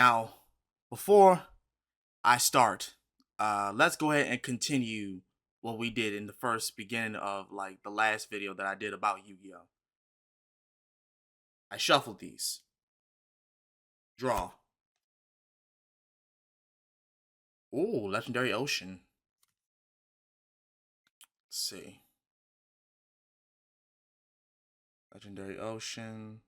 Now, before I start, let's go ahead and continue what we did in the first beginning of like the last video that I did about Yu-Gi-Oh. I shuffled these. Draw. Ooh, Legendary Ocean. Let's see. Legendary Ocean.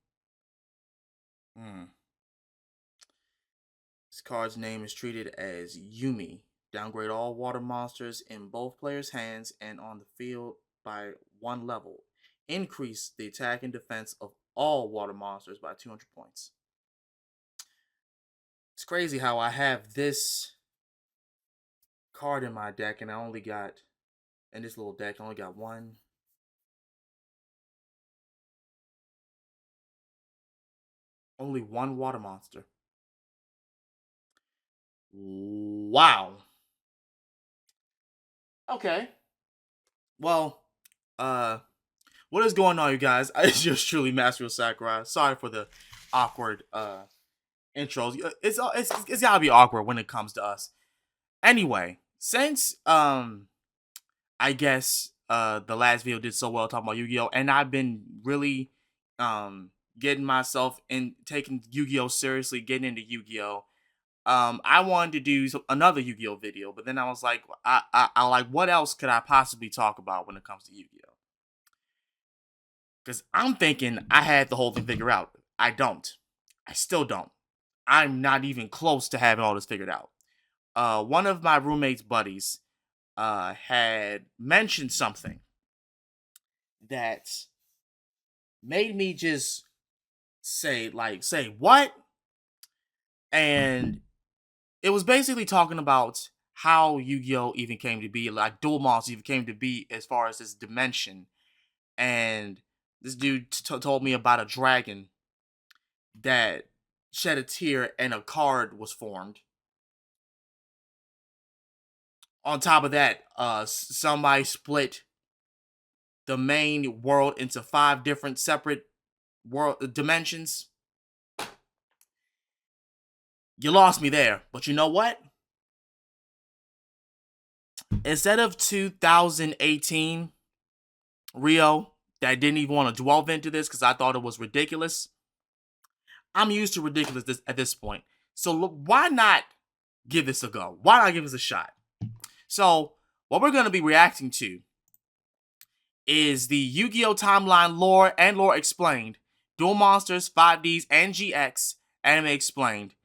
This card's name is treated as Yumi. Downgrade all water monsters in both players' hands and on the field by 1 level. Increase the attack and defense of all water monsters by 200 points. It's crazy how I have this card in my deck and I only got, in this little deck, I only got only one water monster. Wow. Okay. Well, what is going on, you guys? It's just truly Ryo Sakurai. Sorry for the awkward intros. It's gotta be awkward when it comes to us. Anyway, since I guess the last video did so well talking about Yu-Gi-Oh, and I've been really getting myself in taking Yu-Gi-Oh seriously, getting into Yu-Gi-Oh. I wanted to do another Yu-Gi-Oh video, but then I was like, I like, what else could I possibly talk about when it comes to Yu-Gi-Oh? Because I'm thinking I had the whole thing figured out. I don't. I still don't. I'm not even close to having all this figured out. One of my roommate's buddies had mentioned something that made me just say what? And it was basically talking about how Yu-Gi-Oh even came to be, like Duel Monsters even came to be as far as this dimension. And this dude told me about a dragon that shed a tear and a card was formed. On top of that, somebody split the main world into 5 different separate world dimensions. You lost me there, but you know what? Instead of 2018 Ryo that didn't even want to delve into this because I thought it was ridiculous, I'm used to ridiculous at this point. So look, why not give this a go? Why not give this a shot? So what we're going to be reacting to is the Yu-Gi-Oh timeline lore and lore explained, Duel Monsters, 5Ds, and GX anime explained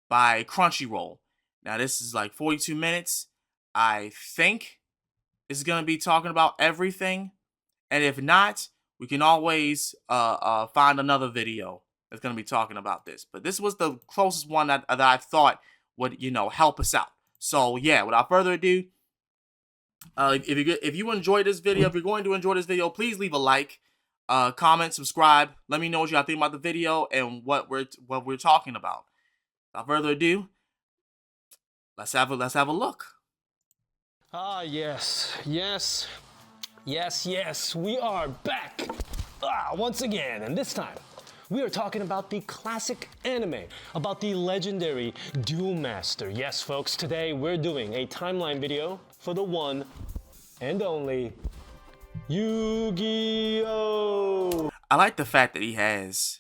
by Crunchyroll. Now this is like 42 minutes. I think it's going to be talking about everything. And if not, we can always find another video that's going to be talking about this. But this was the closest one that I thought would, help us out. So yeah, without further ado, if you enjoyed this video, if you're going to enjoy this video, please leave a like, comment, subscribe. Let me know what y'all think about the video and what we're talking about. Without further ado, let's have a look. Ah, yes, we are back once again, and this time we are talking about the classic anime, about the legendary Duel Master. Yes, folks, today we're doing a timeline video for the one and only YuGiOh. I like the fact that he has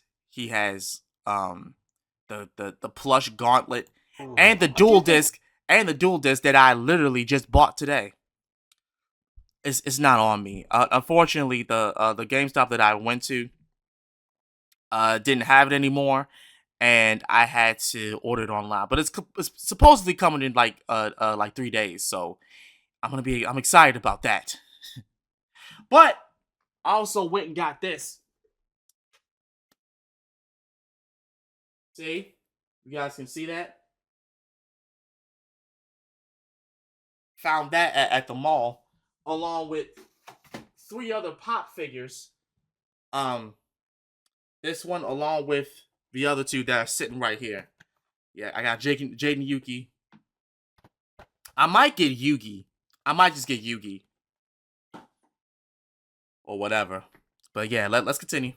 the plush gauntlet and the dual disc that I literally just bought today. It's not on me. Unfortunately, the GameStop that I went to didn't have it anymore, and I had to order it online. But it's supposedly coming in like 3 days, so I'm excited about that. But I also went and got this. See, you guys can see that. Found that at the mall, along with 3 other pop figures. This one along with the other 2 that are sitting right here. Yeah, I got Jade and Yuki. I might get Yugi. I might just get Yugi. Or whatever. But yeah, let's continue.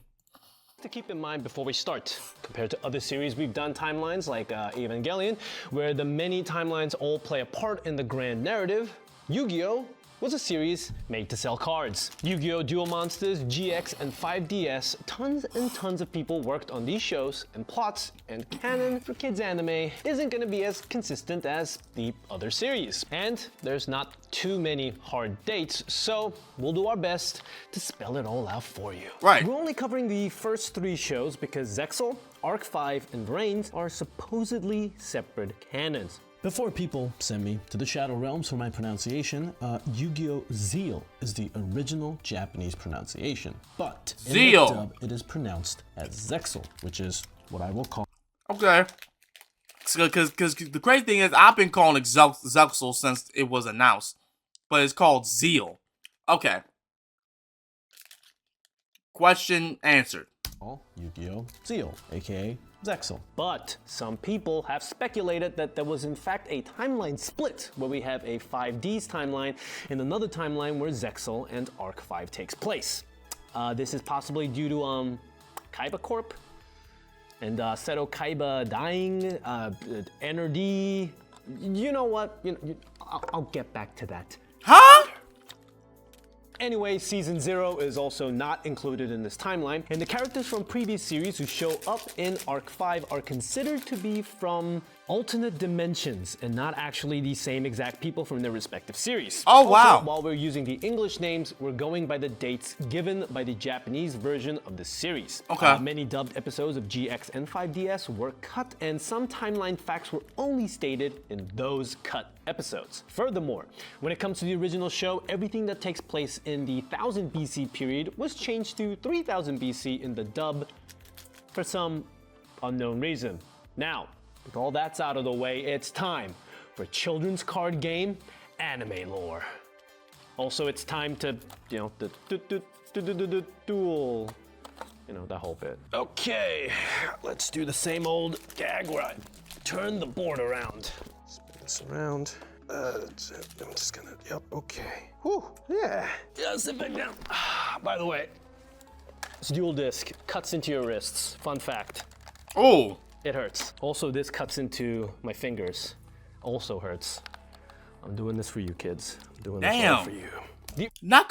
To keep in mind before we start, compared to other series we've done timelines like Evangelion, where the many timelines all play a part in the grand narrative, YuGiOh was a series made to sell cards. YuGiOh Duel Monsters, GX, and 5DS, tons and tons of people worked on these shows and plots, and canon for kids anime isn't gonna be as consistent as the other series. And there's not too many hard dates, so we'll do our best to spell it all out for you. Right. We're only covering the first 3 shows because Zexal, Arc 5, and Reigns are supposedly separate canons. Before people send me to the Shadow Realms for my pronunciation, YuGiOh Zeal is the original Japanese pronunciation, but in the Zeal. dub it is pronounced as Zexal, which is what I will call. Okay. Because the crazy thing is, I've been calling it Zexal since it was announced, but it's called Zeal. Okay. Question answered. YuGiOh Zeal, aka Zexal. But some people have speculated that there was in fact a timeline split where we have a 5D's timeline and another timeline where Zexal and Arc 5 takes place. This is possibly due to Kaiba Corp and Seto Kaiba dying, NRD. You know what? I'll get back to that. Huh? Anyway, Season 0 is also not included in this timeline, and the characters from previous series who show up in Arc 5 are considered to be from alternate dimensions and not actually the same exact people from their respective series. Oh, wow. Also, while we're using the English names, we're going by the dates given by the Japanese version of the series. Okay. Many dubbed episodes of GX and 5DS were cut, and some timeline facts were only stated in those cut episodes. Furthermore, when it comes to the original show, everything that takes place in the 1000 BC period was changed to 3000 BC in the dub for some unknown reason. Now, with all that's out of the way, it's time for children's card game anime lore. Also, it's time to, the duel, that whole bit. Okay, let's do the same old gag where I turn the board around. Spin this around. I'm just gonna, okay. Whew, yeah. Sit back down. By the way, this dual disc cuts into your wrists. Fun fact. Oh. It hurts. Also, this cuts into my fingers. Also hurts. I'm doing this for you, kids. I'm doing this all for you. Not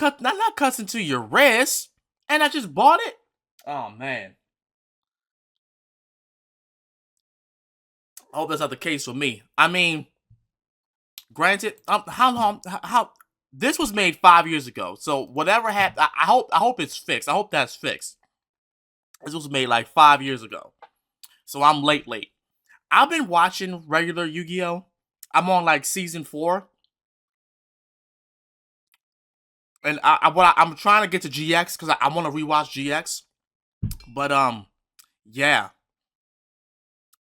cuts into your wrist, and I just bought it. Oh man. I hope that's not the case for me. I mean, granted, how this was made 5 years ago, so whatever happened, I hope it's fixed. I hope that's fixed. This was made like 5 years ago. So I'm late. I've been watching regular YuGiOh. I'm on like season 4. And I'm trying to get to GX because I want to rewatch GX. But yeah.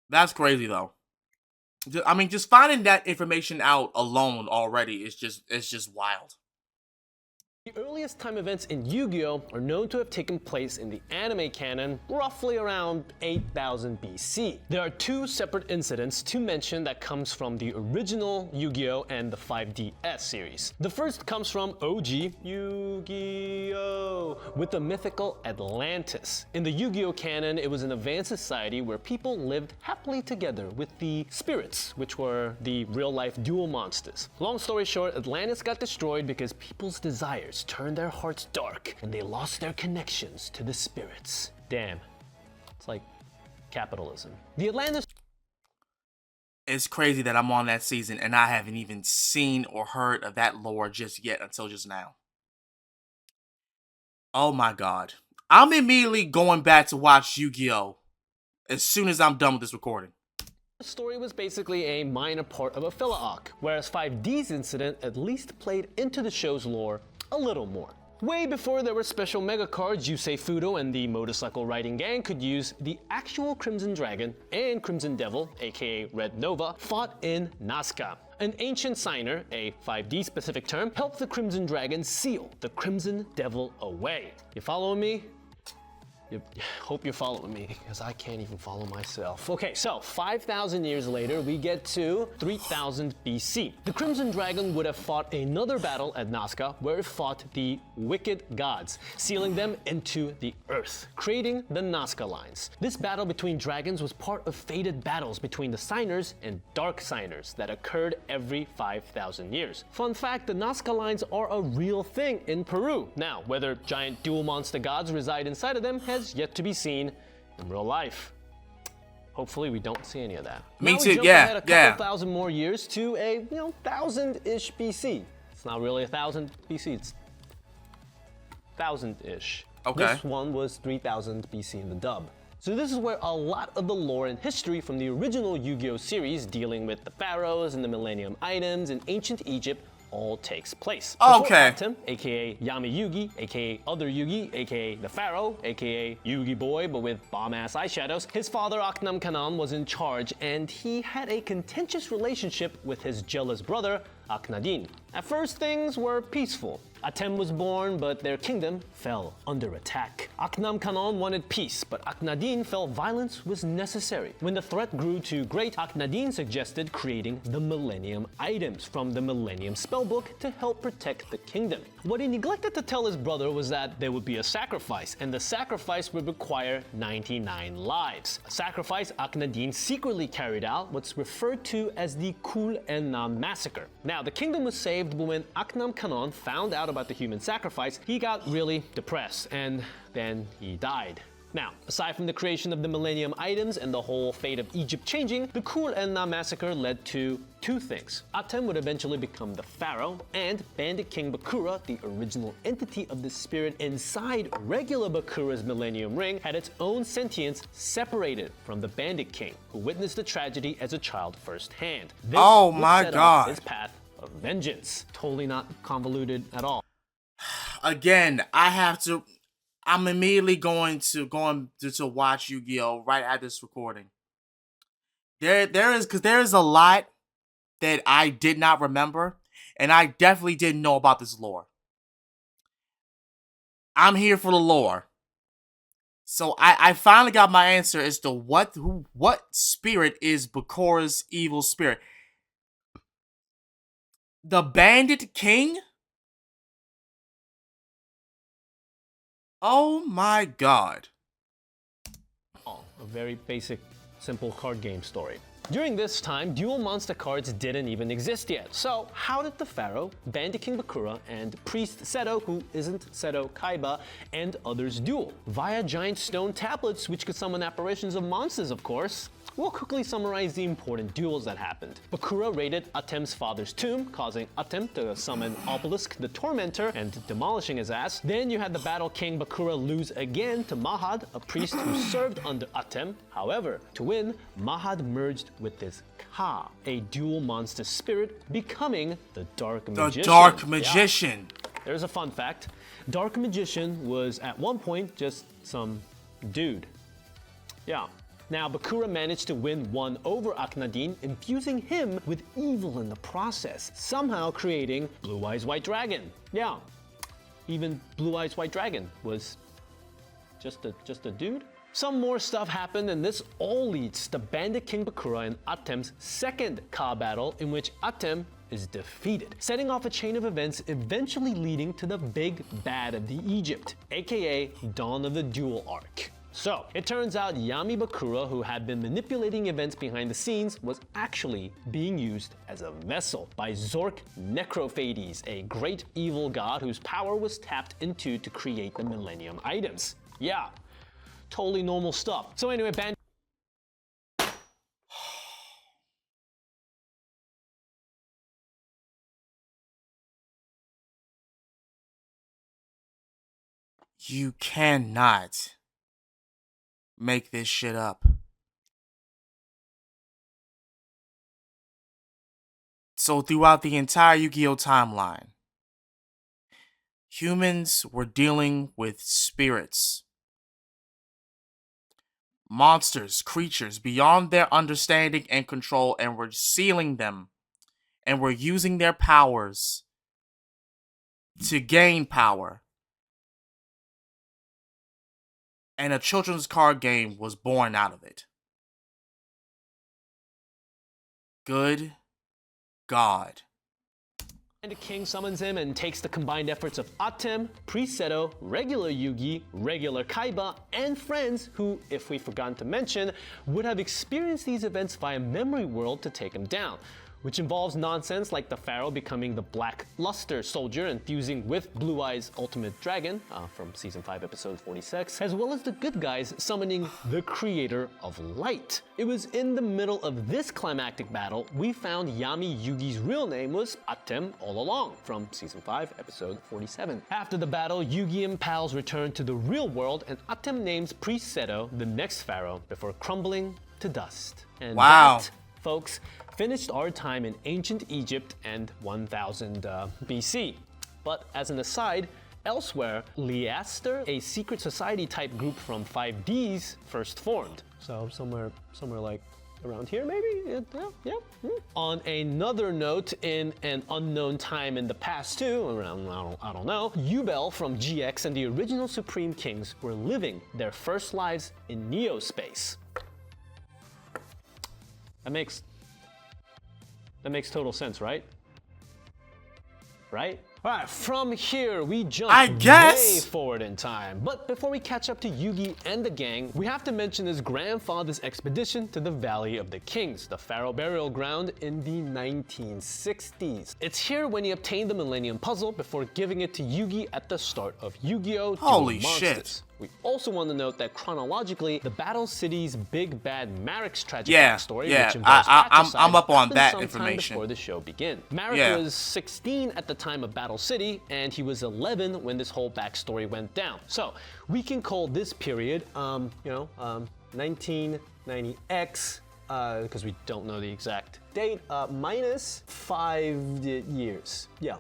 That's crazy though. Just finding that information out alone already is just wild. The earliest time events in YuGiOh are known to have taken place in the anime canon roughly around 8000 BC. There are 2 separate incidents to mention that comes from the original YuGiOh and the 5DS series. The first comes from OG YuGiOh with the mythical Atlantis. In the YuGiOh canon, it was an advanced society where people lived happily together with the spirits, which were the real-life duel monsters. Long story short, Atlantis got destroyed because people's desires turned their hearts dark and they lost their connections to the spirits. Damn. It's like capitalism. The Atlantis. It's crazy that I'm on that season and I haven't even seen or heard of that lore just yet until just now. Oh my god. I'm immediately going back to watch YuGiOh as soon as I'm done with this recording. The story was basically a minor part of a filler arc, whereas 5D's incident at least played into the show's lore a little more. Way before there were special mega cards, Yusei Fudo and the motorcycle riding gang could use the actual Crimson Dragon and Crimson Devil, aka Red Nova, fought in Nazca. An ancient signer, a 5D specific term, helped the Crimson Dragon seal the Crimson Devil away. You following me? Hope you're following me, because I can't even follow myself. Okay, so 5,000 years later, we get to 3000 BC. The Crimson Dragon would have fought another battle at Nazca, where it fought the wicked gods, sealing them into the earth, creating the Nazca Lines. This battle between dragons was part of fated battles between the Signers and Dark Signers that occurred every 5,000 years. Fun fact, the Nazca Lines are a real thing in Peru. Now, whether giant dual monster gods reside inside of them has yet to be seen in real life. Hopefully we don't see any of that. Me now too, we jump yeah, ahead a couple thousand more years to a, 1000-ish BC. It's not really 1000 BC, it's 1000-ish. Okay. This one was 3000 BC in the dub. So this is where a lot of the lore and history from the original Yu-Gi-Oh series dealing with the pharaohs and the Millennium Items in ancient Egypt all takes place. Okay. Before Atem, aka Yami Yugi, aka Other Yugi, aka the Pharaoh, aka Yugi Boy but with bomb-ass eyeshadows, his father Aknam Kanan was in charge and he had a contentious relationship with his jealous brother Akhenaten. At first things were peaceful. Atem was born, but their kingdom fell under attack. Aknam Kanan wanted peace, but Akhenaten felt violence was necessary. When the threat grew too great, Akhenaten suggested creating the Millennium Items from the Millennium Spellbook to help protect the kingdom. What he neglected to tell his brother was that there would be a sacrifice, and the sacrifice would require 99 lives. A sacrifice Akhenaten secretly carried out, what's referred to as the Kul Enna Massacre. Now, the kingdom was saved, but when Aknam Kanan found out about the human sacrifice, he got really depressed, and then he died. Now, aside from the creation of the Millennium Items and the whole fate of Egypt changing, the Kul Enna Massacre led to two things. Atem would eventually become the pharaoh, and Bandit King Bakura, the original entity of the spirit inside regular Bakura's Millennium Ring, had its own sentience separated from the Bandit King, who witnessed the tragedy as a child firsthand. This Oh would my set up God. his path of vengeance. Totally not convoluted at all. Again, I'm immediately going to watch Yu-Gi-Oh right at this recording. There is a lot that I did not remember, and I definitely didn't know about this lore. I'm here for the lore. So I finally got my answer as to what spirit is Bakura's evil spirit. The Bandit King? Oh my God. A very basic, simple card game story. During this time, dual monster cards didn't even exist yet. So how did the Pharaoh, Bandit King Bakura, and Priest Seto, who isn't Seto Kaiba, and others duel? Via giant stone tablets, which could summon apparitions of monsters, of course. We'll quickly summarize the important duels that happened. Bakura raided Atem's father's tomb, causing Atem to summon Obelisk the Tormentor and demolishing his ass. Then you had the Battle King Bakura lose again to Mahad, a priest who served under Atem. However, to win, Mahad merged with this Ka, a dual monster spirit, becoming the Dark Magician. The Dark Magician. Yeah. There's a fun fact. Dark Magician was at one point just some dude. Yeah. Now, Bakura managed to win one over Akhenaten, infusing him with evil in the process, somehow creating Blue Eyes White Dragon. Yeah, even Blue Eyes White Dragon was just a dude. Some more stuff happened, and this all leads to Bandit King Bakura and Atem's second Ka battle, in which Atem is defeated, setting off a chain of events eventually leading to the big bad of the Egypt, aka Dawn of the Duel arc. So, it turns out Yami Bakura, who had been manipulating events behind the scenes, was actually being used as a vessel by Zork Necrophades, a great evil god whose power was tapped into to create the Millennium Items. Yeah, totally normal stuff. So anyway, You cannot make this shit up. So throughout the entire Yu-Gi-Oh timeline, humans were dealing with spirits, monsters, creatures beyond their understanding and control, and were sealing them and were using their powers to gain power. and a children's card game was born out of it. Good God. And the king summons him and takes the combined efforts of Atem, Priest Seto, regular Yugi, regular Kaiba, and friends who, if we've forgotten to mention, would have experienced these events via Memory World to take him down, which involves nonsense like the Pharaoh becoming the Black Luster Soldier and fusing with Blue Eyes Ultimate Dragon from Season 5, Episode 46, as well as the good guys summoning the Creator of Light. It was in the middle of this climactic battle we found Yami Yugi's real name was Atem all along from Season 5, Episode 47. After the battle, Yugi and pals return to the real world and Atem names Priest Seto the next Pharaoh before crumbling to dust. And wow. That, folks, finished our time in ancient Egypt and 1000 BC. But as an aside, elsewhere, Leaster, a secret society type group from 5Ds, first formed. So somewhere like around here maybe? Yeah. On another note, in an unknown time in the past too, around, I don't know, YuBel from GX and the original Supreme Kings were living their first lives in Neospace. That makes total sense, right? Right? All right, from here, we jump way forward in time. But before we catch up to Yugi and the gang, we have to mention his grandfather's expedition to the Valley of the Kings, the Pharaoh burial ground in the 1960s. It's here when he obtained the Millennium Puzzle before giving it to Yugi at the start of YuGiOh Holy Duel shit. Monsters. We also want to note that chronologically, the Battle City's Big Bad Marek's tragic backstory, which involves I'm up on that sometime information before the show began. Marek was 16 at the time of Battle City, and he was 11 when this whole backstory went down. So we can call this period, 1990X, because we don't know the exact date, minus 5 years. Yeah,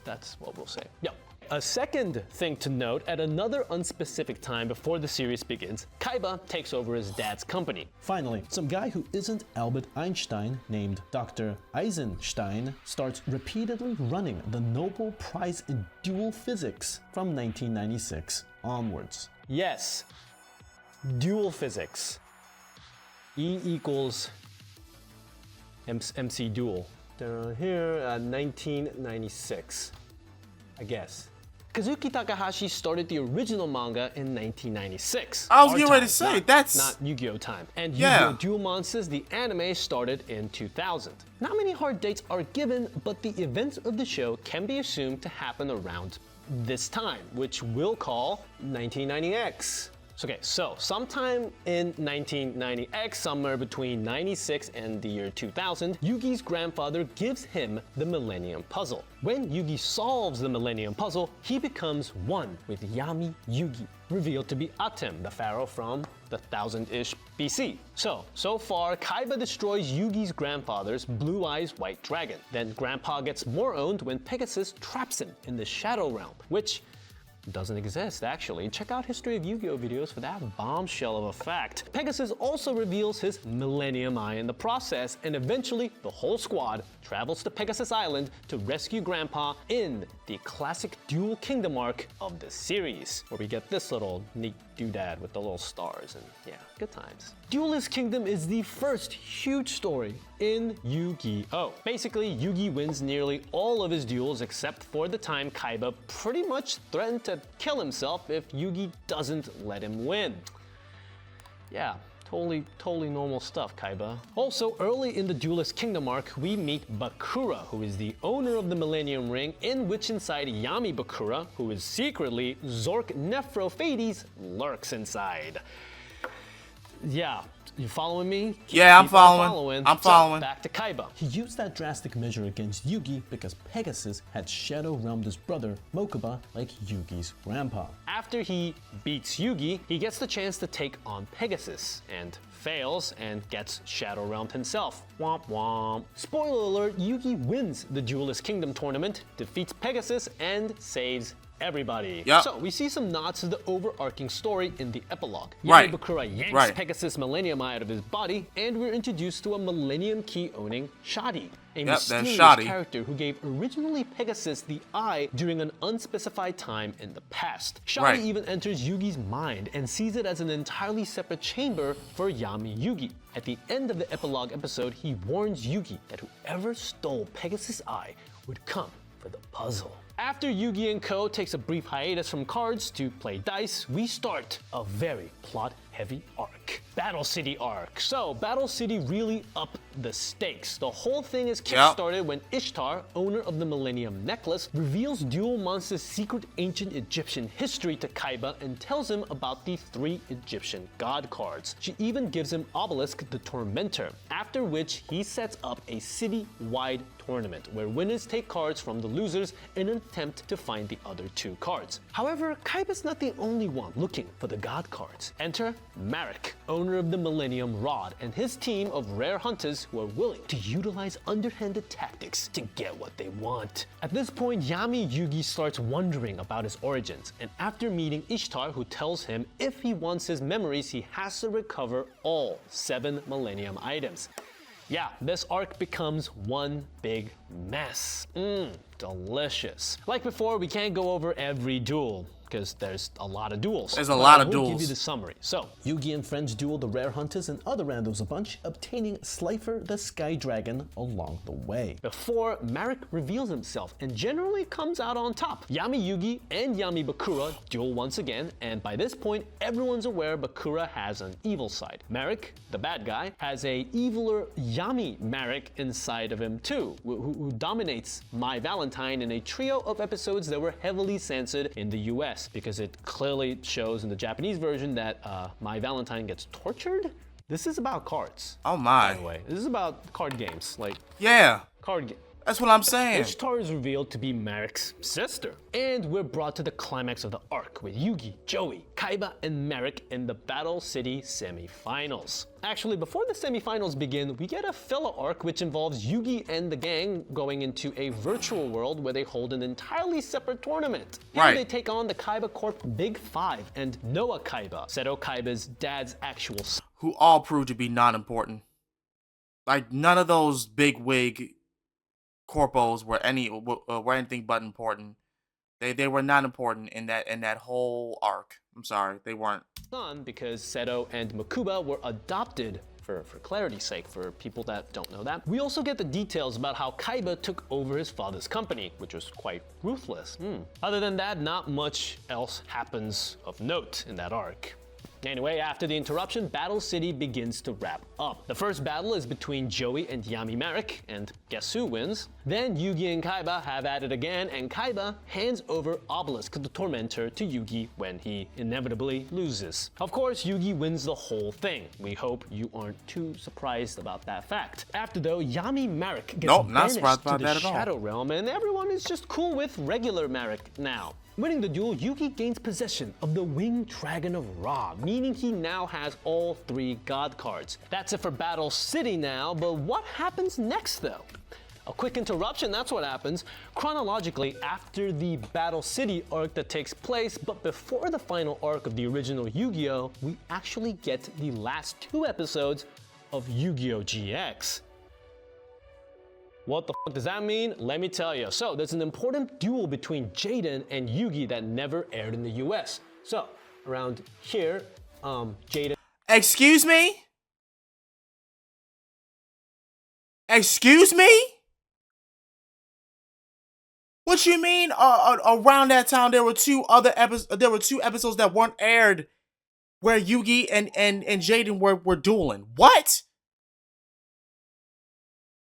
that's what we'll say. Yeah. A second thing to note, at another unspecific time before the series begins, Kaiba takes over his dad's company. Finally, some guy who isn't Albert Einstein, named Dr. Eisenstein, starts repeatedly running the Nobel Prize in Dual Physics from 1996 onwards. Yes, dual physics. E equals MC dual. Down here, 1996, I guess. Kazuki Takahashi started the original manga in 1996. I was getting ready to say, that's not Yu-Gi-Oh time. And Yu-Gi-Oh! Duel Monsters, the anime, started in 2000. Not many hard dates are given, but the events of the show can be assumed to happen around this time, which we'll call 1990X. Okay, so sometime in 1990X, somewhere between 96 and the year 2000, Yugi's grandfather gives him the Millennium Puzzle. When Yugi solves the Millennium Puzzle, he becomes one with Yami Yugi, revealed to be Atem, the pharaoh from the 1000-ish BC. So far, Kaiba destroys Yugi's grandfather's Blue Eyes White Dragon. Then Grandpa gets more owned when Pegasus traps him in the Shadow Realm, which doesn't exist, actually. Check out History of Yu-Gi-Oh! Videos for that bombshell of a fact. Pegasus also reveals his Millennium Eye in the process, and eventually the whole squad travels to Pegasus Island to rescue Grandpa in the classic Duel Kingdom arc of the series, where we get this little neat doodad with the little stars, and yeah, good times. Duelist Kingdom is the first huge story in Yu-Gi-Oh! Basically, Yugi wins nearly all of his duels except for the time Kaiba pretty much threatened to kill himself if Yugi doesn't let him win. Yeah, totally normal stuff, Kaiba. Also, early in the Duelist Kingdom arc, we meet Bakura, who is the owner of the Millennium Ring, in which inside Yami Bakura, who is secretly Zork Nephrophades, lurks inside. Yeah, you following me? Yeah, I'm following. I'm following. So, back to Kaiba. He used that drastic measure against Yugi because Pegasus had Shadow Realmed his brother, Mokuba, like Yugi's grandpa. After he beats Yugi, he gets the chance to take on Pegasus, and fails and gets Shadow Realmed himself. Womp womp. Spoiler alert, Yugi wins the Duelist Kingdom tournament, defeats Pegasus, and saves everybody. Yep. So we see some nods to the overarching story in the epilogue. Right. Bakura yanks Right. Pegasus Millennium Eye out of his body, and we're introduced to a Millennium Key owning Shadi, a that's mysterious Shadi. character who gave originally Pegasus the eye during an unspecified time in the past. Shadi Right. even enters Yugi's mind and sees it as an entirely separate chamber for Yami Yugi. At the end of the epilogue episode, he warns Yugi that whoever stole Pegasus' eye would come for the puzzle. After Yugi and Co. takes a brief hiatus from cards to play dice, we start a very plot-heavy arc. Battle City arc. So, Battle City really upped the stakes. The whole thing is kickstarted when Ishtar, owner of the Millennium Necklace, reveals Duel Monster's secret ancient Egyptian history to Kaiba and tells him about the 3 Egyptian god cards. She even gives him Obelisk the Tormentor, after which he sets up a city-wide tournament where winners take cards from the losers in an attempt to find the other 2 cards. However, Kaiba's not the only one looking for the god cards. Enter Marek, owner of the Millennium Rod, and his team of rare hunters who are willing to utilize underhanded tactics to get what they want. At this point, Yami Yugi starts wondering about his origins, and after meeting Ishtar, who tells him if he wants his memories, he has to recover all 7 Millennium items. Yeah, this arc becomes one big mess. Delicious. Like before, we can't go over every duel, because there's a lot of duels. There's a lot of I will duels. give you the summary. So, Yugi and friends duel the rare hunters and other randos a bunch, obtaining Slifer the Sky Dragon along the way. before Marek reveals himself and generally comes out on top. Yami Yugi and Yami Bakura duel once again, and by this point, everyone's aware Bakura has an evil side. Marek, the bad guy, has a eviler Yami Marek inside of him too, who dominates My Valentine in a trio of episodes that were heavily censored in the US, because it clearly shows in the Japanese version that My Valentine gets tortured. This is about cards. Oh my. By the way, this is about card games, like Yeah, card game. that's what I'm saying. Ishtar is revealed to be Marek's sister. And we're brought to the climax of the arc with Yugi, Joey, Kaiba, and Marek in the Battle City semifinals. Actually, before the semifinals begin, we get a filler arc which involves Yugi and the gang going into a virtual world where they hold an entirely separate tournament. Here Right. they take on the Kaiba Corp Big Five and Noah Kaiba, Seto Kaiba's dad's actual son. Who all proved to be non-important. Like none of those big wig corpos were anything but important. They were not important in that whole arc. I'm sorry, they weren't. Because Seto and Makuba were adopted for clarity's sake, for people that don't know that. We also get the details about how Kaiba took over his father's company, which was quite ruthless. Other than that, not much else happens of note in that arc. Anyway, after the interruption, Battle City begins to wrap up. The first battle is between Joey and Yami Marek, and guess who wins? Then Yugi and Kaiba have at it again, and Kaiba hands over Obelisk the Tormentor to Yugi when he inevitably loses. Of course, Yugi wins the whole thing. We hope you aren't too surprised about that fact. After though, Yami Marek gets Nope, not banished surprised to about the that at all. Shadow Realm, and everyone is just cool with regular Marek now. Winning the duel, Yugi gains possession of the Winged Dragon of Ra, meaning he now has all 3 god cards. That's it for Battle City now, but what happens next though? A quick interruption, that's what happens. Chronologically, after the Battle City arc that takes place, but before the final arc of the original Yu-Gi-Oh, we actually get the last 2 episodes of Yu-Gi-Oh! GX. What the fuck does that mean? Let me tell you. So, there's an important duel between Jaden and Yugi that never aired in the US. So, around here, Jaden... Excuse me? Excuse me? What you mean? Around that time, there were 2 episodes that weren't aired, where Yugi and Jaden were dueling. What?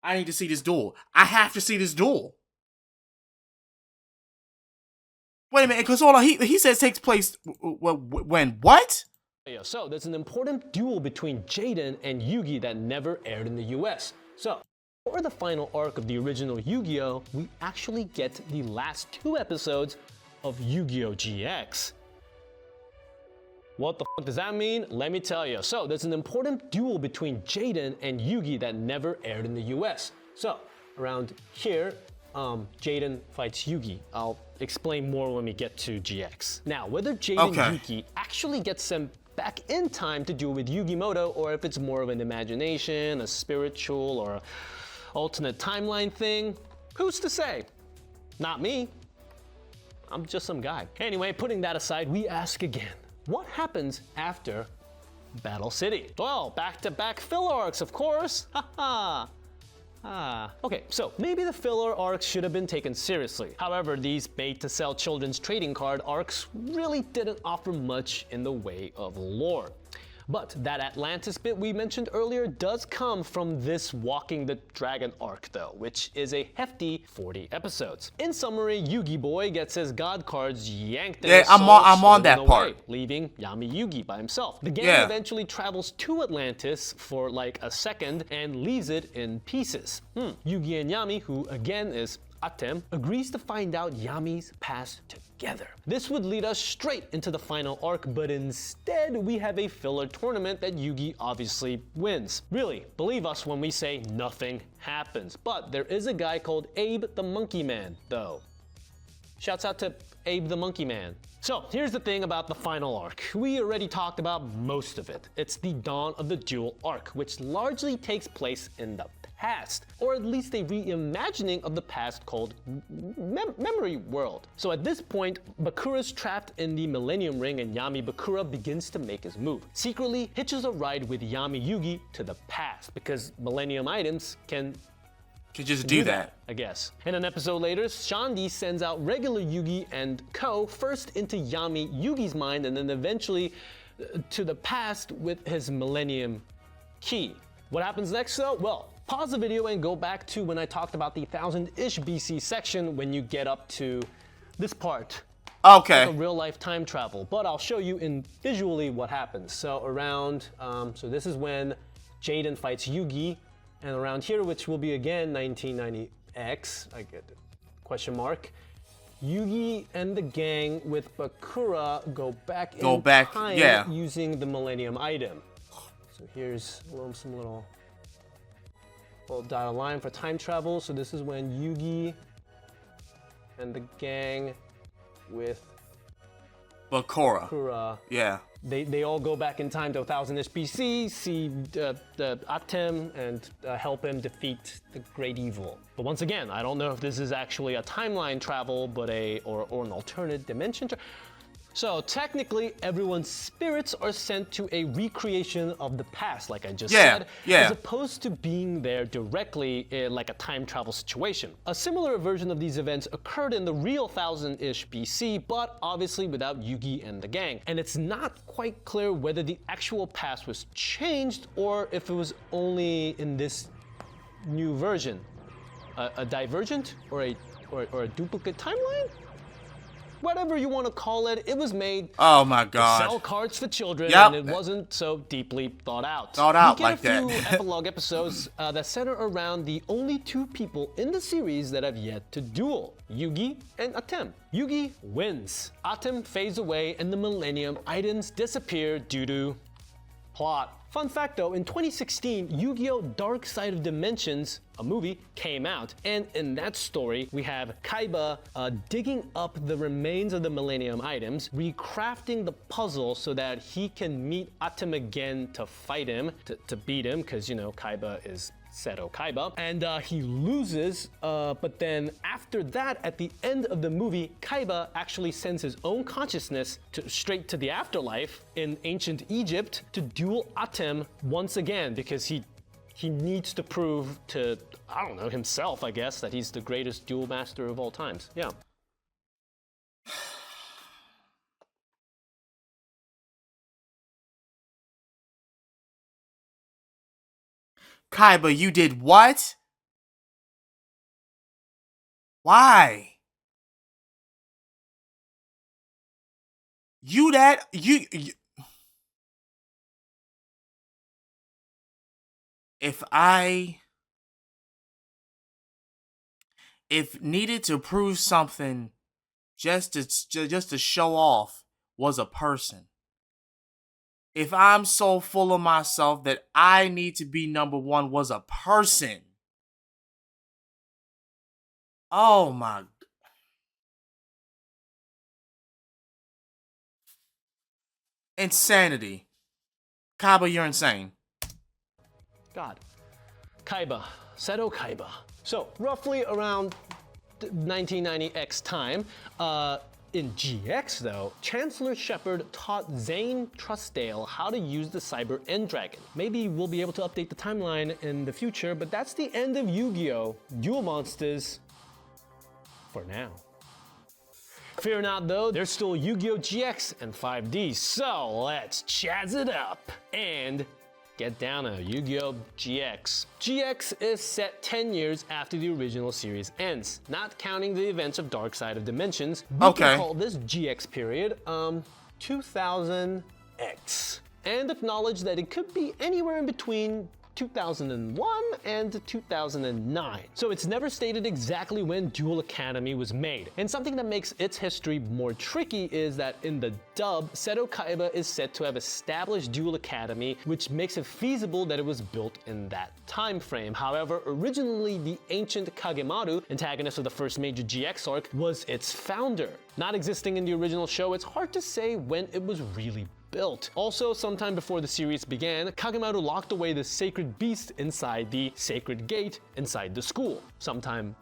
I need to see this duel. I have to see this duel. Wait a minute, because hold on, he says takes place when what? So, there's an important duel between Jaden and Yugi that never aired in the US. So, for the final arc of the original Yu-Gi-Oh, we actually get the last 2 episodes of Yu-Gi-Oh! GX. What the fuck does that mean? Let me tell you. So, there's an important duel between Jaden and Yugi that never aired in the US. So, around here, Jaden fights Yugi. I'll explain more when we get to GX. Now, whether Jaden Yugi actually gets sent back in time to duel with Yugimoto, or if it's more of an imagination, a spiritual, or alternate timeline thing, who's to say? Not me. I'm just some guy. Anyway, putting that aside, we ask again, what happens after Battle City? Well, back-to-back filler arcs, of course. Haha. Okay, so maybe the filler arcs should have been taken seriously. However, these made-to-sell children's trading card arcs really didn't offer much in the way of lore. But that Atlantis bit we mentioned earlier does come from this Walking the Dragon arc though, which is a hefty 40 episodes. In summary, Yugi Boy gets his god cards yanked and I'm on that part. Leaving Yami Yugi by himself. The gang eventually travels to Atlantis for like a second and leaves it in pieces. Yugi and Yami, who again is Atem, agrees to find out Yami's past together. This would lead us straight into the final arc, but instead we have a filler tournament that Yugi obviously wins. Really, believe us when we say nothing happens. But there is a guy called Abe the Monkey Man, though. Shouts out to Abe the Monkey Man. So here's the thing about the final arc. We already talked about most of it. It's the Dawn of the Duel arc, which largely takes place in the past, or at least a reimagining of the past called Memory World. So at this point, Bakura's trapped in the Millennium Ring and Yami Bakura begins to make his move. Secretly hitches a ride with Yami Yugi to the past, because Millennium items can just do that, I guess. And an episode later, Shandi sends out regular Yugi and Ko first into Yami Yugi's mind and then eventually to the past with his Millennium Key. What happens next though? Well, pause the video and go back to when I talked about the 1000-ish BC section when you get up to this part. Okay. Like a real life time travel, but I'll show you in visually what happens. So around, so this is when Jaden fights Yugi, and around here, which will be again 1990X, I get it, question mark. Yugi and the gang with Bakura go back in time using the Millennium item. So here's some little dotted line for time travel. So this is when Yugi and the gang with Bakura. Yeah. They all go back in time to 1000-ish BC, see Atem, and help him defeat the great evil. But once again, I don't know if this is actually a timeline travel, but or an alternate dimension. So technically, everyone's spirits are sent to a recreation of the past, like I just said, as opposed to being there directly like a time travel situation. A similar version of these events occurred in the real 1000-ish BC, but obviously without Yugi and the gang. And it's not quite clear whether the actual past was changed or if it was only in this new version. A divergent or a duplicate timeline? Whatever you want to call it, it was made to sell cards for children, and it wasn't so deeply thought out. We get a few epilogue episodes that center around the only two people in the series that have yet to duel, Yugi and Atem. Yugi wins. Atem fades away, and the Millennium items disappear due to plot. Fun fact though, in 2016, YuGiOh Dark Side of Dimensions, a movie, came out. And in that story, we have Kaiba digging up the remains of the Millennium items, recrafting the puzzle so that he can meet Atem again to fight him, to beat him, because, you know, Kaiba is Seto Kaiba, and he loses, but then after that, at the end of the movie, Kaiba actually sends his own consciousness straight to the afterlife in ancient Egypt to duel Atem once again, because he needs to prove to, I don't know, himself, I guess, that he's the greatest duel master of all times. Yeah. Kaiba, you did what? Why? You if needed to prove something just to show off was a person. If I'm so full of myself that I need to be number one was a person, Oh my. Insanity. Kaba, you're insane. God. Kaiba. Seto Kaiba. So, roughly around 1990X time, in GX though, Chancellor Shepard taught Zane Trussdale how to use the Cyber End Dragon. Maybe we'll be able to update the timeline in the future, but that's the end of Yu-Gi-Oh! Duel Monsters for now. Fear not though, there's still Yu-Gi-Oh! GX and 5D, so let's chaz it up and get down to Yu-Gi-Oh! GX. GX is set 10 years after the original series ends, not counting the events of Dark Side of Dimensions. We can call this GX period 2000X, and acknowledge that it could be anywhere in between 2001 and 2009. So it's never stated exactly when Duel Academy was made. And something that makes its history more tricky is that in the dub, Seto Kaiba is said to have established Duel Academy, which makes it feasible that it was built in that time frame. However, originally the ancient Kagemaru, antagonist of the first major GX arc, was its founder. Not existing in the original show, it's hard to say when it was really built. Also, sometime before the series began, Kagemaru locked away the sacred beast inside the sacred gate inside the school. Sometime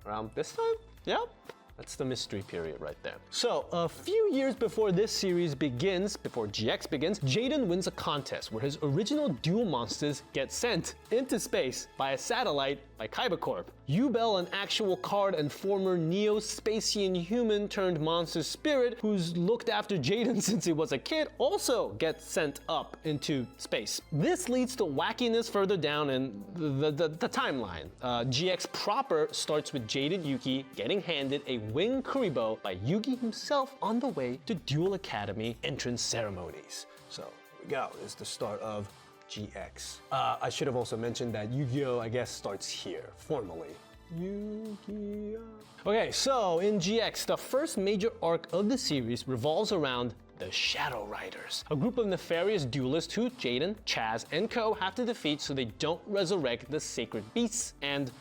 around this time? Yep. That's the mystery period right there. So, a few years before this series begins, before GX begins, Jaden wins a contest where his original Duel monsters get sent into space by a satellite by Kaiba Corp. Yubel, an actual card and former neo-Spacian human turned monster spirit who's looked after Jaden since he was a kid, also gets sent up into space. This leads to wackiness further down in the timeline. GX proper starts with Jaden Yuki getting handed a winged Kuribo by Yugi himself on the way to Duel Academy entrance ceremonies. So here we go, this is the start of GX. I should have also mentioned that Yu-Gi-Oh! I guess starts here, formally. Yu-Gi-Oh! Okay, so in GX, the first major arc of the series revolves around the Shadow Riders, a group of nefarious duelists who Jaden, Chaz, and Co. have to defeat so they don't resurrect the sacred beasts and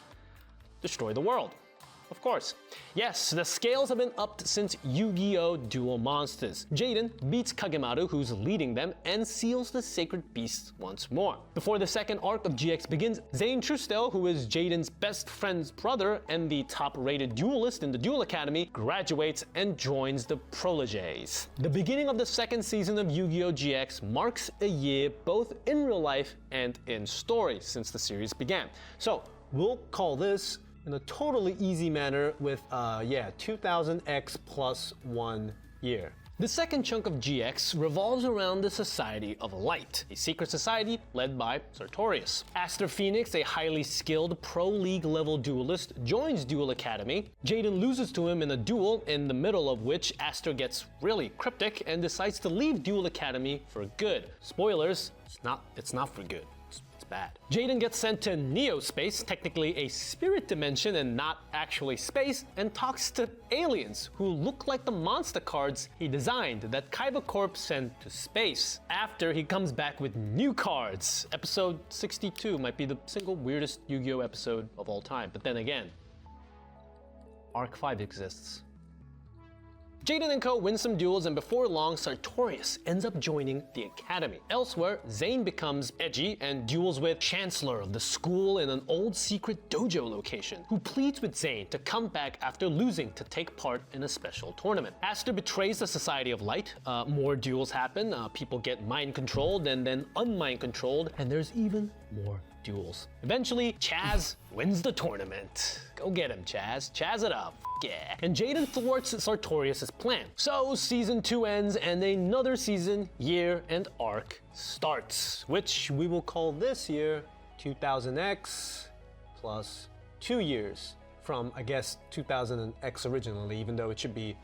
destroy the world. Of course. Yes, the scales have been upped since Yu-Gi-Oh! Duel Monsters. Jaden beats Kagemaru, who's leading them, and seals the sacred beasts once more. Before the second arc of GX begins, Zane Trussdale, who is Jaden's best friend's brother and the top-rated duelist in the Duel Academy, graduates and joins the Protégés. The beginning of the second season of Yu-Gi-Oh! GX marks a year both in real life and in story since the series began. So, we'll call this in a totally easy manner with, 2000X plus 1 year. The second chunk of GX revolves around the Society of Light, a secret society led by Sartorius. Aster Phoenix, a highly skilled pro-league level duelist, joins Duel Academy. Jaden loses to him in a duel, in the middle of which Aster gets really cryptic and decides to leave Duel Academy for good. Spoilers, it's not for good. Bad. Jaden gets sent to Neo-Space, technically a spirit dimension and not actually space, and talks to aliens who look like the monster cards he designed that Kaiba Corp sent to space. After, he comes back with new cards. Episode 62 might be the single weirdest Yu-Gi-Oh! Episode of all time, but then again, Arc 5 exists. Jaden and Co. win some duels, and before long, Sartorius ends up joining the Academy. Elsewhere, Zane becomes edgy and duels with Chancellor of the school in an old secret dojo location, who pleads with Zane to come back after losing to take part in a special tournament. Aster betrays the Society of Light, more duels happen, people get mind-controlled and then unmind-controlled, and there's even more duels. Eventually, Chaz wins the tournament. Go get him, Chaz. Chaz it up. Yeah. And Jaden thwarts Sartorius' plan. So season 2 ends and another season, year, and arc starts, which we will call this year 2000X plus 2 years from, I guess, 2000X originally, even though it should be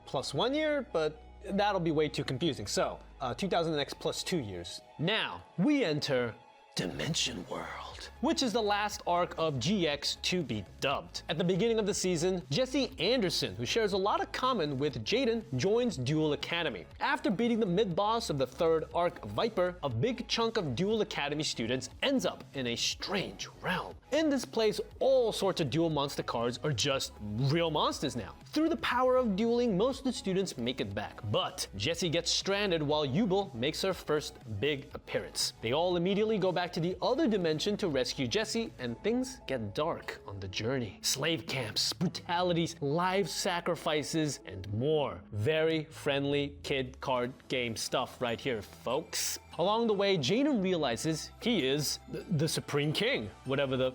plus 1 year, but that'll be way too confusing. So 2000X plus 2 years. Now we enter Dimension World. World, which is the last arc of GX to be dubbed. At the beginning of the season, Jesse Anderson, who shares a lot of common with Jaden, joins Duel Academy. After beating the mid-boss of the third arc, Viper, a big chunk of Duel Academy students ends up in a strange realm. In this place, all sorts of Duel monster cards are just real monsters now. Through the power of dueling, most of the students make it back, but Jesse gets stranded while YuGiOh makes her first big appearance. They all immediately go back to the other dimension to rescue Jesse, and things get dark on the journey. Slave camps, brutalities, live sacrifices, and more. Very friendly kid card game stuff right here, folks. Along the way, Jaden realizes he is the Supreme King, whatever the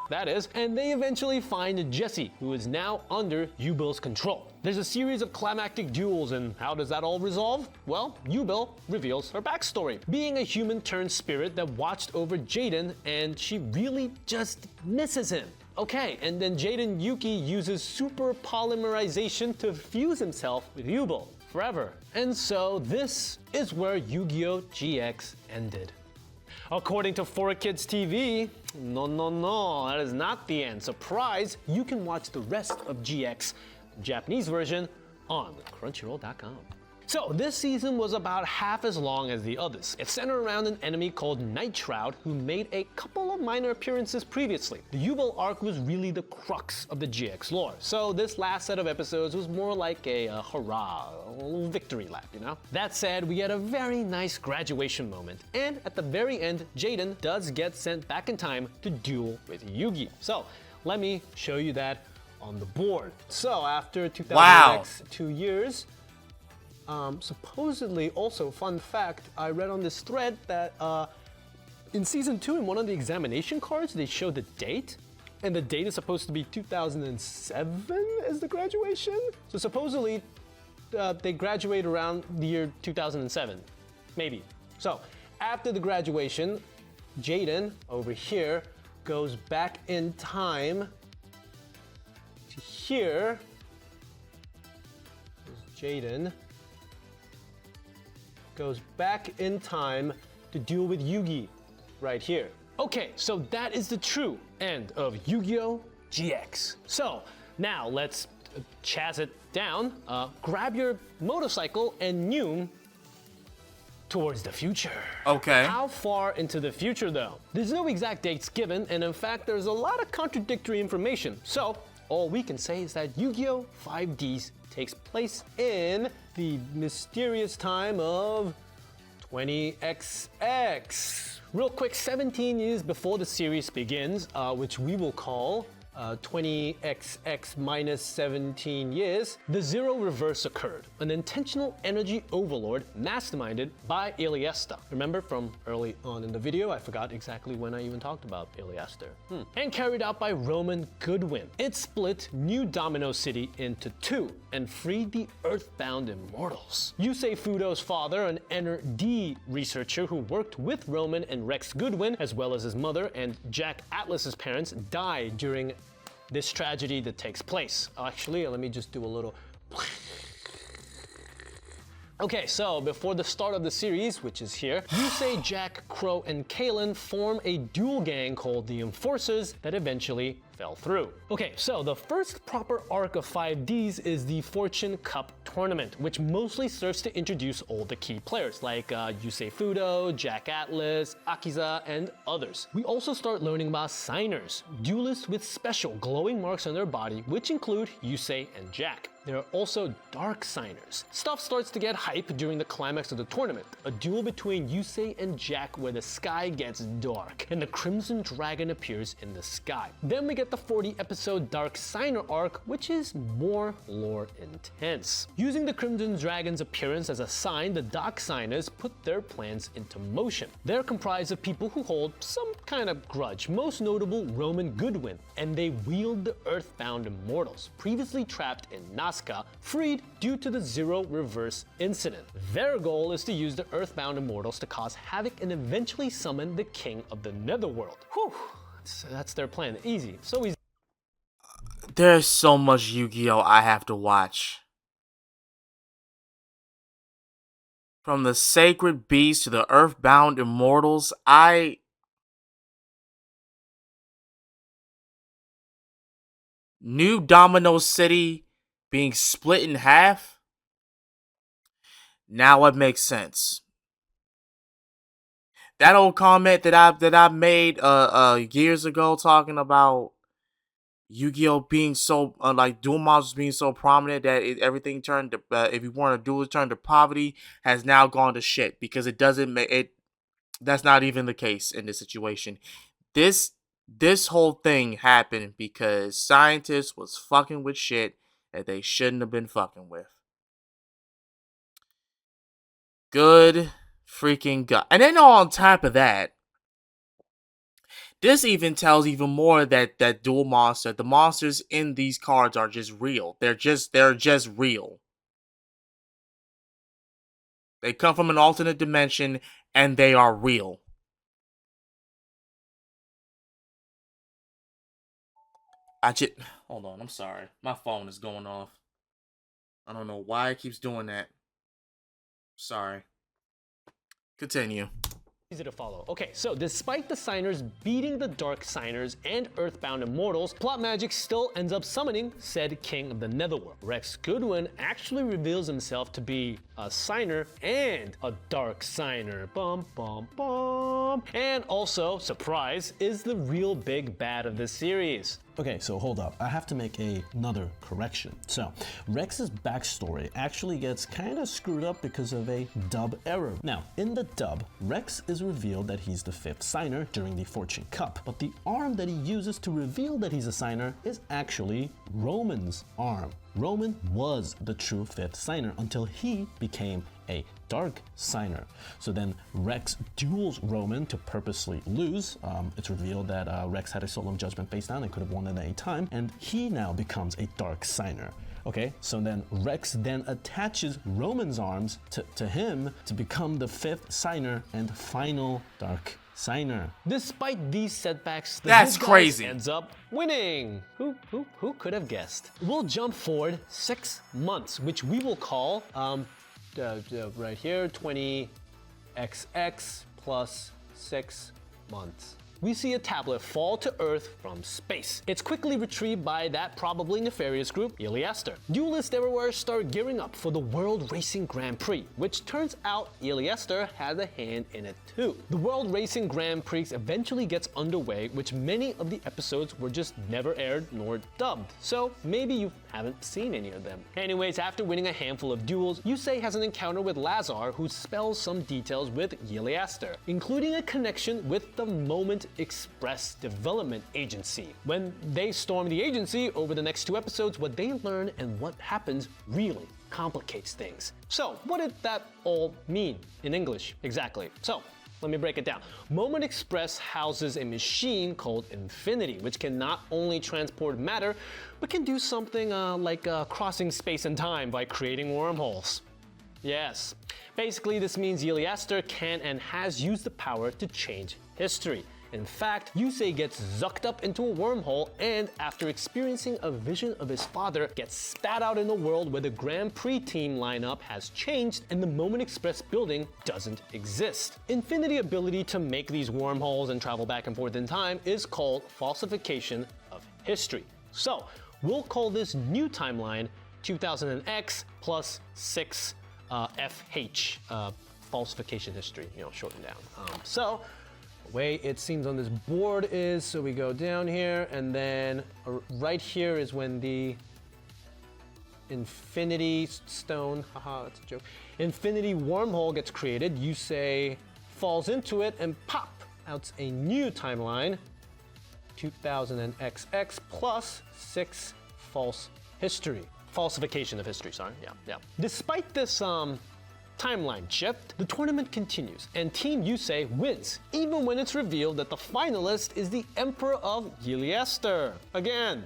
that is, and they eventually find Jesse, who is now under YuGiOh's control. There's a series of climactic duels, and how does that all resolve? Well, YuGiOh reveals her backstory. Being a human turned spirit that watched over Jaden, and she really just misses him. Okay, and then Jaden Yuki uses super polymerization to fuse himself with YuGiOh forever. And so this is where YuGiOh GX ended. According to 4Kids TV, no, that is not the end. Surprise, you can watch the rest of GX, Japanese version, on Crunchyroll.com. So this season was about half as long as the others. It centered around an enemy called Night Shroud, who made a couple of minor appearances previously. The Duel arc was really the crux of the GX lore, so this last set of episodes was more like a hurrah, a little victory lap, you know? That said, we had a very nice graduation moment, and at the very end, Jaden does get sent back in time to duel with YuGiOh. So let me show you that on the board. So after 2 years, supposedly, also fun fact, I read on this thread that in season 2, in one of the examination cards, they showed the date, and the date is supposed to be 2007 as the graduation. So supposedly, they graduate around the year 2007, maybe. So after the graduation, Jaden over here goes back in time to here. Jaden goes back in time to deal with Yugi right here. Okay, so that is the true end of YuGiOh GX. So now let's chaz it down. Grab your motorcycle and noom towards the future. Okay. How far into the future though? There's no exact dates given, and in fact there's a lot of contradictory information. So all we can say is that YuGiOh 5Ds takes place in the mysterious time of 20XX. Real quick, 17 years before the series begins, which we will call 20XX minus 17 years, the Zero Reverse occurred, an intentional energy overlord masterminded by Iliester. Remember from early on in the video, I forgot exactly when I even talked about Iliester. And carried out by Roman Goodwin. It split New Domino City into two and freed the Earthbound Immortals. Yusei Fudo's father, an NRD researcher who worked with Roman and Rex Goodwin, as well as his mother and Jack Atlas's parents, died during this tragedy that takes place. Actually, let me just do a little. Okay, so before the start of the series, which is here, Yusei, Jack, Crow, and Kalen form a duel gang called the Enforcers that eventually fell through. Okay, so the first proper arc of 5Ds is the Fortune Cup tournament, which mostly serves to introduce all the key players like Yusei Fudo, Jack Atlas, Akiza, and others. We also start learning about signers, duelists with special glowing marks on their body, which include Yusei and Jack. There are also dark signers. Stuff starts to get hype during the climax of the tournament, a duel between Yusei and Jack where the sky gets dark and the Crimson Dragon appears in the sky. Then we get the 40-episode Dark Signer arc, which is more lore intense. Using the Crimson Dragon's appearance as a sign, the Dark Signers put their plans into motion. They're comprised of people who hold some kind of grudge, most notable Roman Goodwin, and they wield the Earthbound Immortals, previously trapped in Nazca, freed due to the Zero Reverse incident. Their goal is to use the Earthbound Immortals to cause havoc and eventually summon the King of the Netherworld. Whew, that's their plan. Easy, so easy. There's so much Yu-Gi-Oh! I have to watch. From the Sacred Beast to the Earthbound Immortals, New Domino City being split in half. Now it makes sense. That old comment that I made years ago talking about YuGiOh being so like dual monsters being so prominent that everything turned to if you want to duel turned to poverty has now gone to shit because it doesn't make it. That's not even the case in this situation. This whole thing happened because scientists was fucking with shit that they shouldn't have been fucking with. Good freaking God. And then on top of that, this even tells even more that dual monster, the monsters in these cards are just real. They're just real. They come from an alternate dimension and they are real. Hold on, I'm sorry. My phone is going off. I don't know why it keeps doing that. Sorry. Continue. Easy to follow. Okay, so despite the Signers beating the Dark Signers and Earthbound Immortals, Plot Magic still ends up summoning said King of the Netherworld. Rex Goodwin actually reveals himself to be a Signer and a Dark Signer. Bum bum bum. And also, surprise, is the real big bad of this series. Okay, so hold up. I have to make another correction. So, Rex's backstory actually gets kind of screwed up because of a dub error. Now, in the dub, Rex is revealed that he's the 5th Signer during the Fortune Cup, but the arm that he uses to reveal that he's a Signer is actually Roman's arm. Roman was the true 5th Signer until he became a Dark Signer. So then Rex duels Roman to purposely lose. It's revealed that Rex had a Solemn Judgment face down and could have won at any time, and he now becomes a Dark Signer. Okay, so then Rex then attaches Roman's arms to him to become the 5th Signer and final Dark Signer. Despite these setbacks, the That's good guys crazy. ends up winning. Who could have guessed? We'll jump forward 6 months, which we will call right here 20XX plus 6 months. We see a tablet fall to Earth from space. It's quickly retrieved by that probably nefarious group, Iliaster. Duelists everywhere start gearing up for the World Racing Grand Prix, which turns out Iliaster has a hand in it too. The World Racing Grand Prix eventually gets underway, which many of the episodes were just never aired nor dubbed, so maybe you haven't seen any of them. Anyways, after winning a handful of duels, Yusei has an encounter with Lazar, who spells some details with Iliaster, including a connection with the Moment Express Development Agency. When they storm the agency over the next 2 episodes, what they learn and what happens really complicates things. So, what did that all mean in English exactly? So, let me break it down. Moment Express houses a machine called Infinity, which can not only transport matter, but can do something like crossing space and time by creating wormholes. Yes. Basically, this means Iliaster can and has used the power to change history. In fact, Yusei gets zucked up into a wormhole and, after experiencing a vision of his father, gets spat out in a world where the Grand Prix team lineup has changed and the Moment Express building doesn't exist. Infinity's ability to make these wormholes and travel back and forth in time is called falsification of history. So, we'll call this new timeline 2000X plus 6 FH, falsification history, shortened down. So, the way it seems on this board is, so we go down here, and then right here is when the Infinity Stone, haha, that's a joke, Infinity Wormhole gets created. Yusei falls into it, and pop, out a new timeline, 2000XX plus 6 falsification of history, sorry, yeah. Despite this, timeline shift, the tournament continues, and Team Yusei wins, even when it's revealed that the finalist is the Emperor of Iliaster. Again,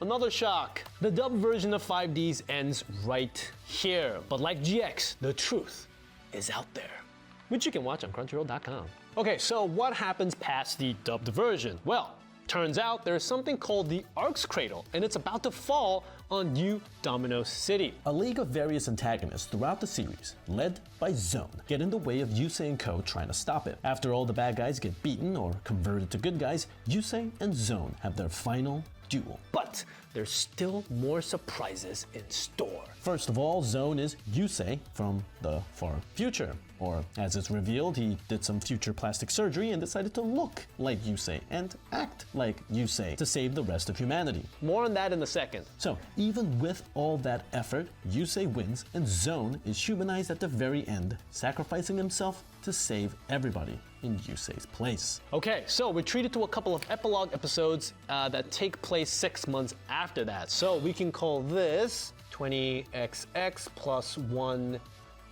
another shock. The dubbed version of 5Ds ends right here, but like GX, the truth is out there, which you can watch on Crunchyroll.com. Okay, so what happens past the dubbed version? Well, turns out there's something called the Ark's Cradle, and it's about to fall on New Domino City. A league of various antagonists throughout the series, led by Zone, get in the way of Yusei and Co. trying to stop it. After all the bad guys get beaten or converted to good guys, Yusei and Zone have their final duel. But there's still more surprises in store. First of all, Zone is Yusei from the far future. Or, as it's revealed, he did some future plastic surgery and decided to look like Yusei and act like Yusei to save the rest of humanity. More on that in a second. So, even with all that effort, Yusei wins and Zone is humanized at the very end, sacrificing himself to save everybody in Yusei's place. Okay, so we're treated to a couple of epilogue episodes that take place 6 months after that. So we can call this 20XX plus 1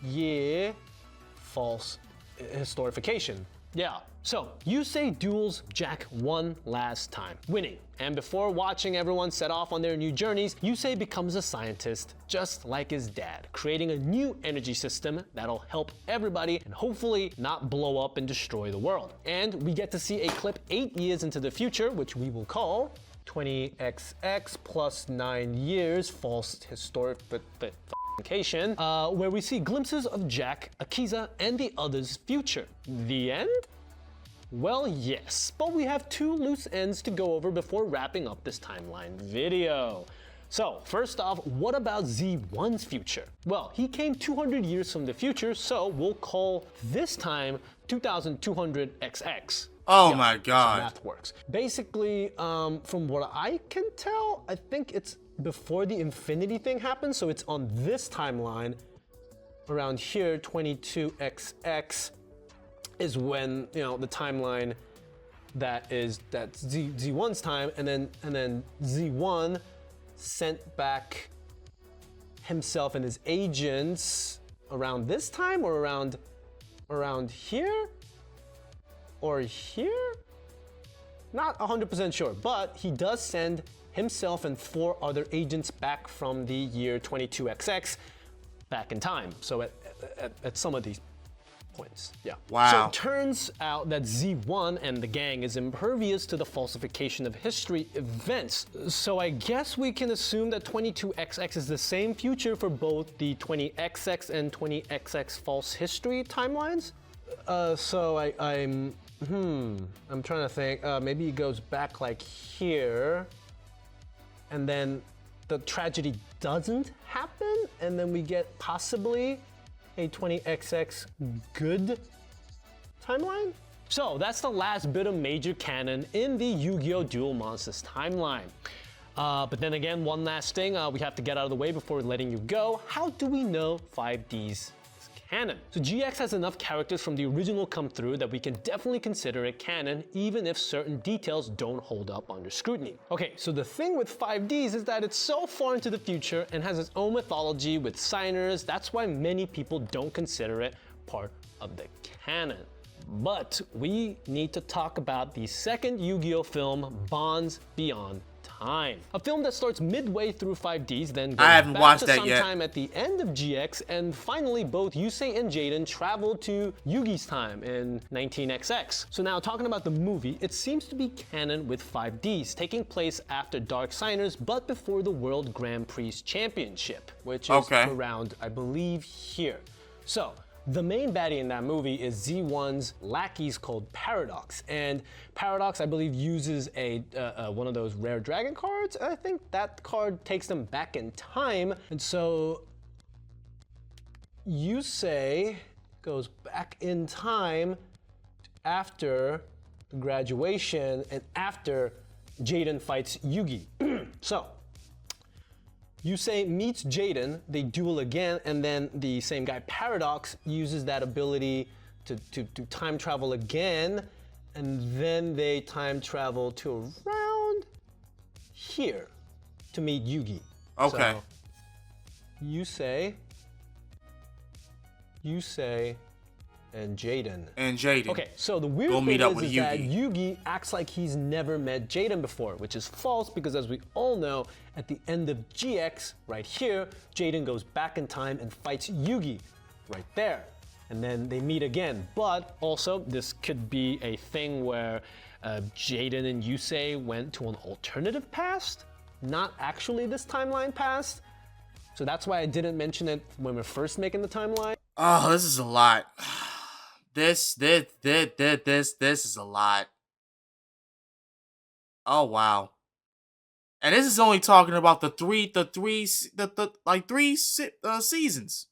year false historification. Yeah, so Yusei duels Jack one last time, winning. And before watching everyone set off on their new journeys, Yusei becomes a scientist just like his dad, creating a new energy system that'll help everybody and hopefully not blow up and destroy the world. And we get to see a clip 8 years into the future, which we will call 20XX plus 9 years false historification, where we see glimpses of Jack, Akiza, and the others' future. The end? Well, yes, but we have 2 loose ends to go over before wrapping up this timeline video. So, first off, what about Z1's future? Well, he came 200 years from the future, so we'll call this time 2200XX. Oh my god. Math works. Basically, from what I can tell, I think it's before the infinity thing happens, so it's on this timeline, around here, 22XX is when, you know, the timeline that's Z1's time, and then Z1 sent back himself and his agents around this time, or around here? Or here? Not 100% sure, but he does send himself and 4 other agents back from the year 22XX back in time. So at some of these points, yeah. Wow. So it turns out that Z1 and the gang is impervious to the falsification of history events. So I guess we can assume that 22XX is the same future for both the 20XX and 20XX false history timelines. I'm trying to think. Maybe it goes back like here, and then the tragedy doesn't happen, and then we get possibly a 20XX good timeline? So that's the last bit of major canon in the YuGiOh Duel Monsters timeline. But then again, one last thing we have to get out of the way before letting you go. How do we know 5D's canon? So GX has enough characters from the original come through that we can definitely consider it canon, even if certain details don't hold up under scrutiny. Okay, so the thing with 5Ds is that it's so far into the future and has its own mythology with signers. That's why many people don't consider it part of the canon. But we need to talk about the second YuGiOh film, Bonds Beyond Time. A film that starts midway through 5Ds, then goes I haven't back watched to that sometime at the end of GX, and finally both Yusei and Jaden travel to Yugi's time in 19XX. So now talking about the movie, it seems to be canon with 5Ds, taking place after Dark Signers, but before the World Grand Prix Championship, which is around, I believe, here. So the main baddie in that movie is Z1's lackeys called Paradox, and Paradox, I believe, uses one of those rare dragon cards. I think that card takes them back in time, and so Yusei goes back in time after graduation and after Jaden fights Yugi. So Yusei meets Jaden, they duel again, and then the same guy, Paradox, uses that ability to time travel again, and then they time travel to around here to meet Yugi. Okay. So, Yusei, and Jaden. Okay, so the weird thing is that Yugi acts like he's never met Jaden before, which is false because, as we all know, at the end of GX, right here, Jaden goes back in time and fights Yugi, right there. And then they meet again. But also, this could be a thing where Jaden and Yusei went to an alternative past, not actually this timeline past. So that's why I didn't mention it when we're first making the timeline. Oh, this is a lot. This is a lot. Oh, wow. And this is only talking about the three seasons.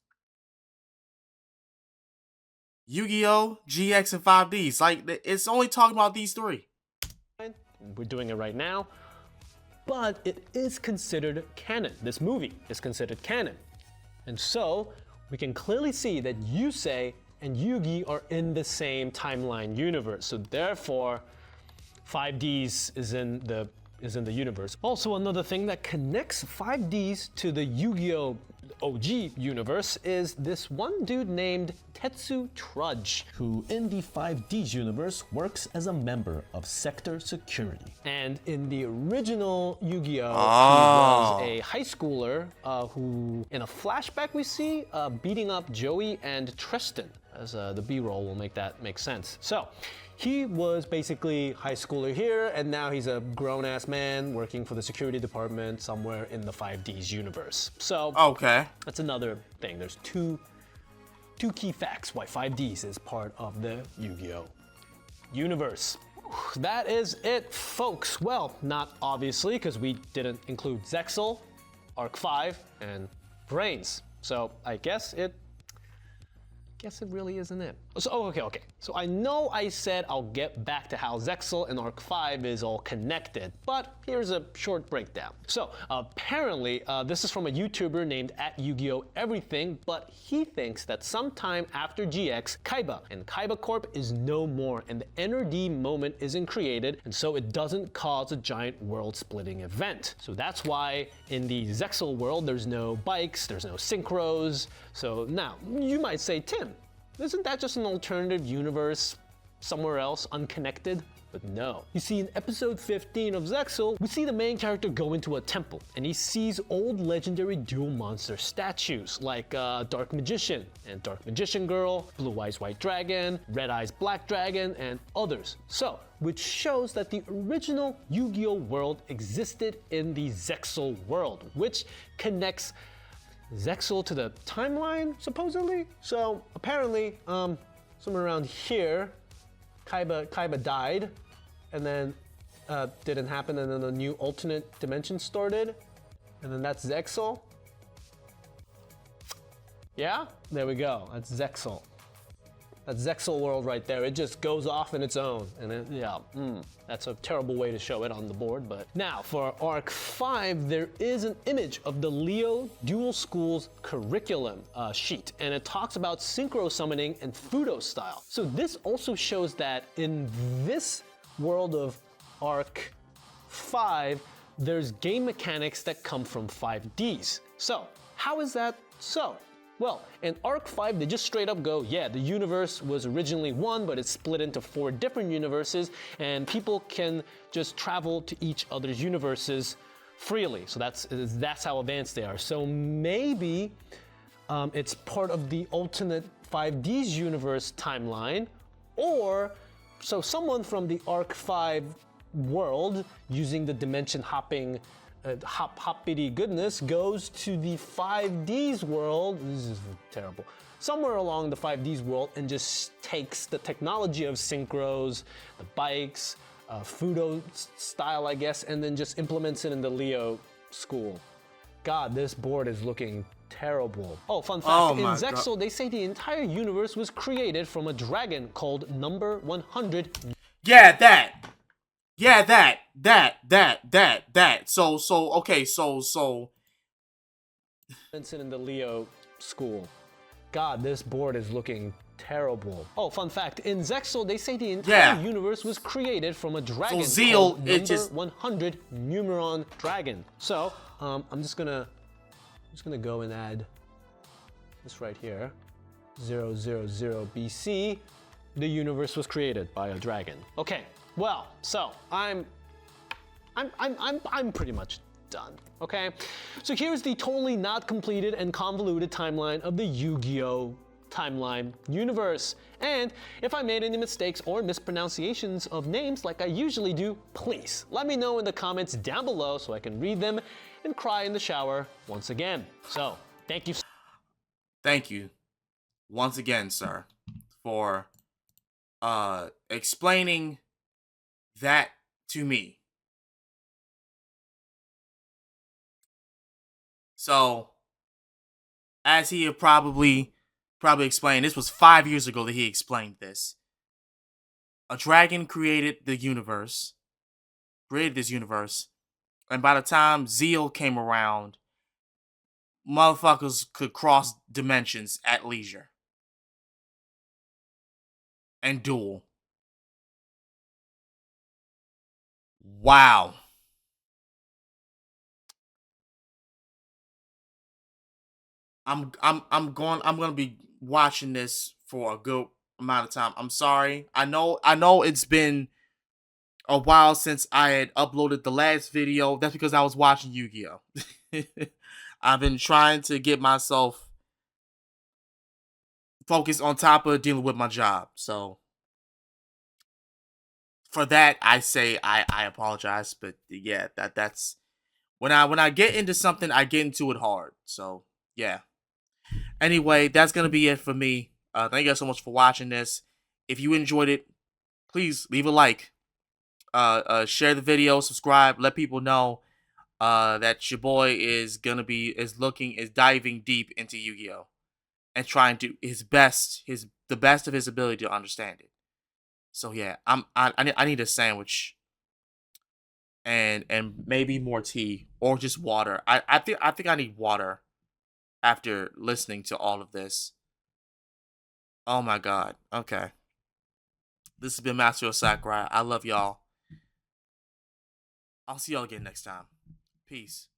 Yu-Gi-Oh, GX, and 5Ds. Like, it's only talking about these three. We're doing it right now, but it is considered canon. This movie is considered canon. And so we can clearly see that Yusei and Yugi are in the same timeline universe. So therefore, 5Ds is in the universe. Also, another thing that connects 5Ds to the Yu-Gi-Oh! OG universe is this one dude named Tetsu Trudge, who in the 5Ds universe works as a member of Sector Security. And in the original Yu-Gi-Oh! He was a high schooler who, in a flashback we see, beating up Joey and Tristan, as the B-roll will make that make sense. So, he was basically high schooler here, and now he's a grown-ass man working for the security department somewhere in the 5Ds universe. So, okay, that's another thing. There's two key facts why 5Ds is part of the Yu-Gi-Oh! Universe. That is it, folks. Well, not obviously, because we didn't include Zexal, Arc 5, and Brains. So I guess it really isn't it. So, okay. So I know I said I'll get back to how Zexal and Arc 5 is all connected, but here's a short breakdown. So apparently, this is from a YouTuber named @YuGiOh Everything, but he thinks that sometime after GX, Kaiba and Kaiba Corp is no more, and the NRD moment isn't created, and so it doesn't cause a giant world-splitting event. So that's why in the Zexal world, there's no bikes, there's no synchros. So now, you might say, Tim, isn't that just an alternative universe somewhere else, unconnected? But no. You see, in episode 15 of Zexal, we see the main character go into a temple, and he sees old legendary dual monster statues, like Dark Magician and Dark Magician Girl, Blue Eyes White Dragon, Red Eyes Black Dragon, and others. So, which shows that the original Yu-Gi-Oh! World existed in the Zexal world, which connects Zexal to the timeline, supposedly? So apparently, somewhere around here, Kaiba died, and then didn't happen, and then a new alternate dimension started, and then that's Zexal. Yeah, there we go. That's Zexal. That's Zexal world right there. It just goes off in its own, and that's a terrible way to show it on the board. But now for Arc 5, there is an image of the Leo Dual School's curriculum sheet, and it talks about synchro summoning and Fudo style. So this also shows that in this world of Arc 5, there's game mechanics that come from 5Ds. So how is that so? Well, in Arc 5, they just straight up go, yeah, the universe was originally one, but it's split into 4 different universes, and people can just travel to each other's universes freely. So that's how advanced they are. So maybe it's part of the alternate 5Ds universe timeline, or so someone from the Arc 5 world using the dimension hopping hoppity goodness goes to the 5Ds world. This is terrible. Somewhere along the 5Ds world, and just takes the technology of synchros, the bikes, Fudo style, I guess, and then just implements it in the Leo school. God, this board is looking terrible. Oh, fun fact, in Zexal, they say the entire universe was created from a dragon called Number 100. Yeah, that. So, okay, so. In the Leo school. God, this board is looking terrible. Oh, fun fact, in Zexal, they say the entire universe was created from a dragon called Number 100 Numeron Dragon. So, I'm just gonna go and add this right here. 000 BC, the universe was created by a dragon. Okay. Well, so I'm pretty much done, okay? So here's the totally not completed and convoluted timeline of the Yu-Gi-Oh! Timeline universe. And if I made any mistakes or mispronunciations of names like I usually do, please let me know in the comments down below so I can read them and cry in the shower once again. So, thank you. Thank you once again, sir, for explaining that to me. So, as he had probably explained, this was 5 years ago that he explained this. A dragon created this universe, and by the time Zeal came around, motherfuckers could cross dimensions at leisure and duel. Wow. I'm gonna be watching this for a good amount of time. I'm sorry. I know it's been a while since I had uploaded the last video. That's because I was watching Yu-Gi-Oh. I've been trying to get myself focused on top of dealing with my job. So for that, I say I apologize. But yeah, that's when I get into something, I get into it hard. So yeah. Anyway, that's gonna be it for me. Thank you guys so much for watching this. If you enjoyed it, please leave a like. Share the video, subscribe, let people know that your boy is diving deep into Yu-Gi-Oh and trying to the best of his ability to understand it. So yeah, I need a sandwich and maybe more tea or just water. I think I need water after listening to all of this. Oh my god. Okay. This has been Master Ryo Sakurai. I love y'all. I'll see y'all again next time. Peace.